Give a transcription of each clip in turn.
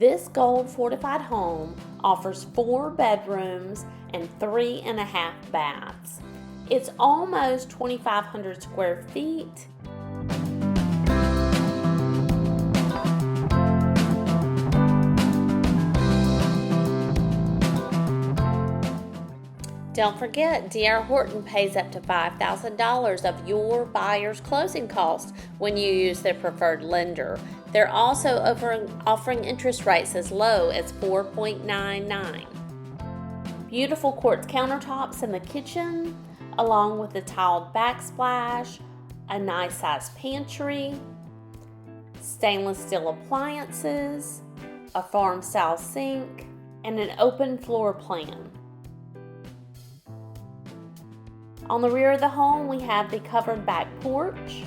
This gold fortified home offers 4 bedrooms and 3.5 baths. It's almost 2,500 square feet. Don't forget, D.R. Horton pays up to $5,000 of your buyer's closing costs when you use their preferred lender. They're also offering interest rates as low as 4.99. Beautiful quartz countertops in the kitchen, along with a tiled backsplash, a nice sized pantry, stainless steel appliances, a farm style sink, and an open floor plan. On the rear of the home, we have the covered back porch.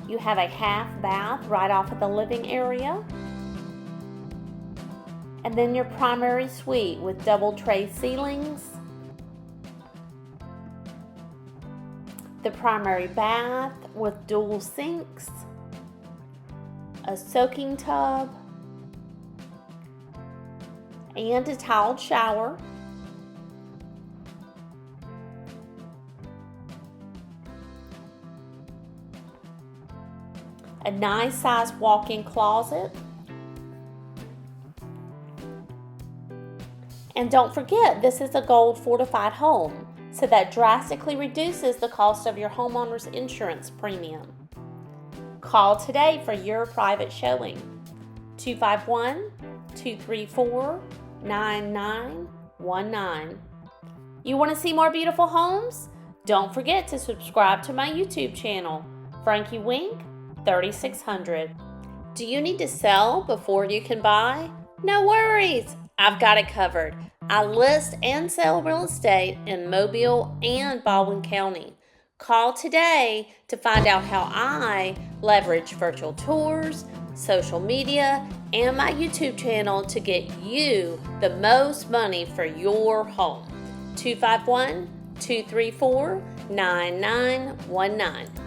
You have a half bath right off of the living area. And then your primary suite with double tray ceilings. The primary bath with dual sinks, a soaking tub, and a tiled shower. A nice sized walk-in closet. And don't forget, this is a gold fortified home, so that drastically reduces the cost of your homeowner's insurance premium. Call today for your private showing. 251-234-9919. You want to see more beautiful homes? Don't forget to subscribe to my YouTube channel, Frankie Wink 3600. Do you need to sell before you can buy? No worries, I've got it covered. I list and sell real estate in Mobile and Baldwin County. Call today to find out how I leverage virtual tours, social media, and my YouTube channel to get you the most money for your home. 251-234-9919.